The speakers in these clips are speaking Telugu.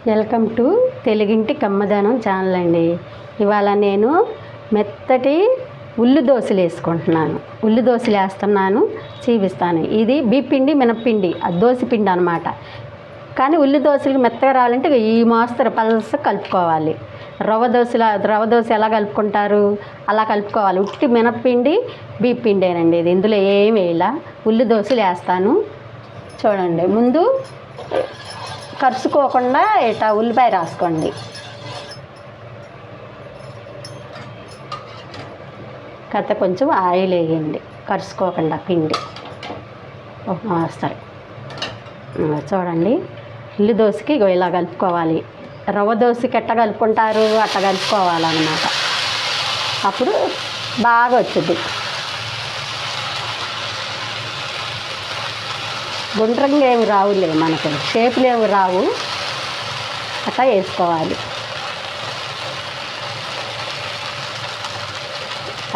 వెల్కమ్ టు తెలుగింటి కమ్మదనం ఛానల్ అండి. ఇవాళ నేను మెత్తటి ఉల్లి దోశలు వేసుకుంటున్నాను. ఉల్లి దోశలు వేస్తున్నాను, చూపిస్తాను. ఇది బియ్యపిండి మినప్పిండి దోశ పిండి అనమాట. కానీ ఉల్లి దోశలకు మెత్తగా రావాలంటే ఈ మోస్తరు పలస కలుపుకోవాలి. రవ్వ దోశ ఎలా కలుపుకుంటారు అలా కలుపుకోవాలి. ఉట్టి మినప్పిండి బియ్యపిండేనండి ఇది. ఇందులో ఏం వేయాల. ఉల్లి దోశలు వేస్తాను చూడండి. ముందు కరుచుకోకుండా ఇట్లా ఉల్లిపాయ రాసుకోండి. కథ కొంచెం ఆయిల్ వేయండి, కరుచుకోకుండా పిండి వస్తాయి. చూడండి, ఉల్లి దోశకి ఇలా కలుపుకోవాలి. రవ్వ దోశకి ఎట్లా కలుపుకుంటారు అట్లా కలుపుకోవాలన్నమాట. అప్పుడు బాగా వచ్చింది. గుండ్రంగా ఏమి రావులే, మనకు షేపులు ఏమి రావు. అట్లా వేసుకోవాలి.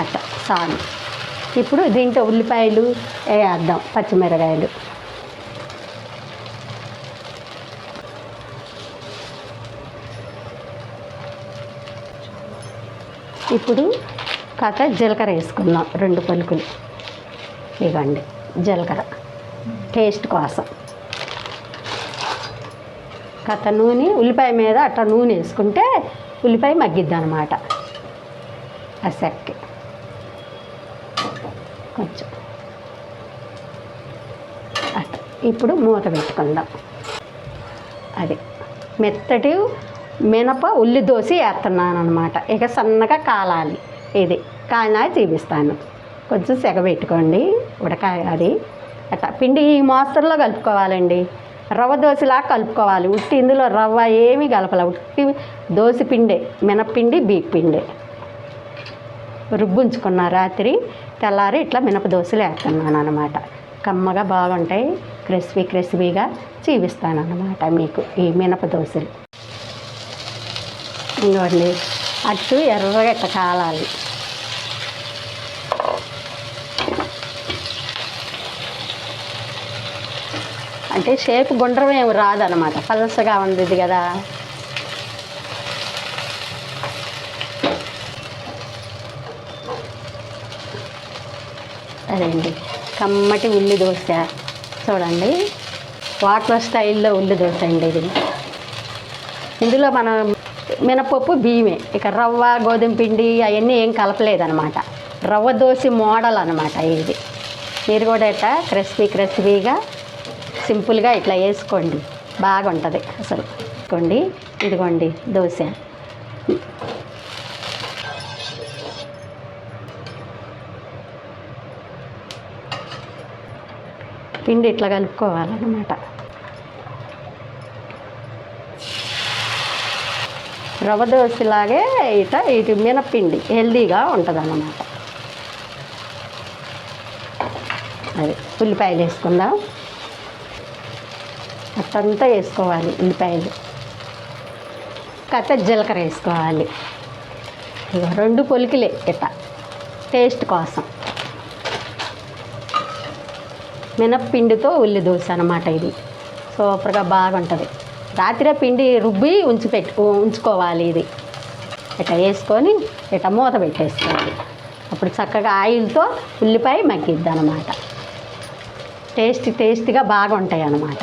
అట్లా సాను. ఇప్పుడు దీంట్లో ఉల్లిపాయలు వేద్దాం, పచ్చిమిరకాయలు. ఇప్పుడు జీలకర్ర వేసుకుందాం, 2 పలుకులు. ఇవ్వండి జీలకర్ర టేస్ట్ కోసం. నూనె ఉల్లిపాయ మీద అట్లా నూనె వేసుకుంటే ఉల్లిపాయ మగ్గిద్ది అనమాట. అసక్కి కొంచెం అట్లా. ఇప్పుడు మూత పెట్టుకుందాం. అది మెత్తటి మినప ఉల్లి దోశ వేస్తున్నాను అనమాట. ఇక సన్నగా కాలాలి. ఇది కాలినా చూపిస్తాను. కొంచెం సెగ పెట్టుకోండి, ఉడకాయ. అది అట్లా పిండి ఈ మోస్తరులో కలుపుకోవాలండి. రవ్వ దోశలా కలుపుకోవాలి. ఉట్టి ఇందులో రవ్వ ఏమీ కలపాలి. ఉట్టి దోశ పిండే, మినప్పిండి బియ్యపిండే రుబ్బుంచుకున్న రాత్రి. తెల్లారి ఇట్లా మినప దోశలు వేస్తున్నాను అనమాట. కమ్మగా బాగుంటాయి, క్రిస్పీగా చూపిస్తాను అనమాట మీకు ఈ మినప దోశలు. ఇంకోండి, అట్టు ఎర్రగా ఇట్లా కాలాలి. అంటే షేపు గుండ్రం ఏమి రాదనమాట, పలసగా ఉంది కదా. అదండి కమ్మటి ఉల్లి దోశ. చూడండి, వాటర్ స్టైల్లో ఉల్లి దోశ అండి ఇది. ఇందులో మనం మినపప్పు బియ్యమే, ఇక రవ్వ గోధుమ పిండి అవన్నీ ఏం కలపలేదనమాట. రవ్వ దోశ మోడల్ అనమాట ఇది. మీరు కూడా ఇట్లా క్రిస్పీగా సింపుల్గా ఇట్లా వేసుకోండి, బాగుంటుంది అసలు. ఇదిగోండి దోశ. పిండి ఇట్లా కలుపుకోవాలన్నమాట. రవ్వ దోశలాగే ఇటు మినప్పిండి హెల్దీగా ఉంటుంది అన్నమాట. అది ఉల్లిపాయలు వేసుకుందాం. అట్టంతా వేసుకోవాలి ఉల్లిపాయలు. జీలకర్ర వేసుకోవాలి. ఇక 2 పొలికలే ఇట్లా టేస్ట్ కోసం. మినప్పిండితో ఉల్లి దోశ అనమాట ఇది. సూపర్గా బాగుంటుంది. రాత్రే పిండి రుబ్బి ఉంచుకోవాలి. ఇది ఇట్లా వేసుకొని ఇట్లా మూత పెట్టేసుకోవాలి. అప్పుడు చక్కగా ఆయిల్తో ఉల్లిపాయ మగ్గిద్ది అనమాట. టేస్టీగా బాగుంటాయి అన్నమాట.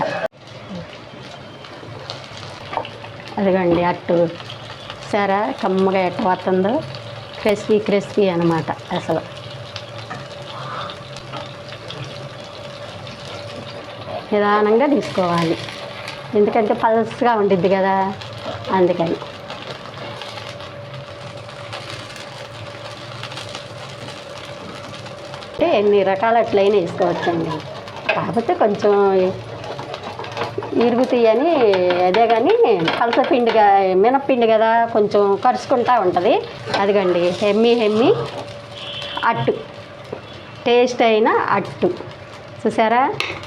అదిగండి అట్టు సరే కమ్మగా ఎట్ట వస్తుందో, క్రిస్పీ అనమాట అసలు. నిదానంగా తీసుకోవాలి, ఎందుకంటే పల్స్గా ఉండిద్ది కదా, అందుకని. అంటే ఎన్ని రకాలు అట్లయినా వేసుకోవచ్చండి. కాకపోతే కొంచెం ఇరుగుతాయని అదే. కానీ పలస పిండిగా మినప్పిండి కదా, కొంచెం కరుచుకుంటూ ఉంటుంది. అదిగండి హెమ్మీ అట్టు, టేస్ట్ అయిన అట్టు. చూసారా,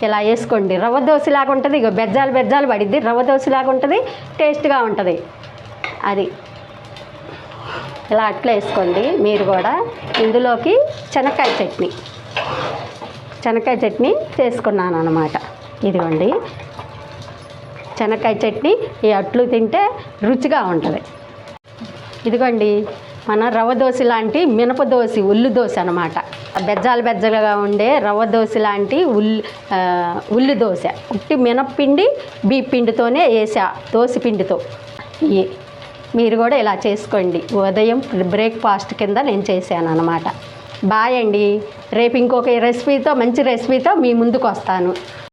ఇలా వేసుకోండి. రవ్వ దోశలాగా ఉంటుంది. ఇక బెజ్జాలు పడిద్ది. రవ్వ దోశలాగా ఉంటుంది, టేస్ట్గా ఉంటుంది. అది ఇలా అట్లా వేసుకోండి మీరు కూడా. ఇందులోకి శనక్కాయ చట్నీ చేసుకున్నాను అన్నమాట. ఇదిగోండి శనక్కాయ చట్నీ ఈ అట్లు తింటే రుచిగా ఉంటుంది. ఇదిగోండి మన రవ్వ దోశ లాంటి మినప దోశ, ఉల్లి దోశ అనమాట. బెజ్జాలు బెజ్జలుగా ఉండే రవ్వ దోశ లాంటి ఉల్లి దోశ ఉట్టి మినప్పిండి బియ్య పిండితోనే వేసా, దోశ పిండితో. మీరు కూడా ఇలా చేసుకోండి. ఉదయం బ్రేక్ఫాస్ట్ కింద నేను చేశాను అనమాట. బాయ్ అండి. రేపు ఇంకొక రెసిపీతో, మంచి రెసిపీతో మీ ముందుకు వస్తాను.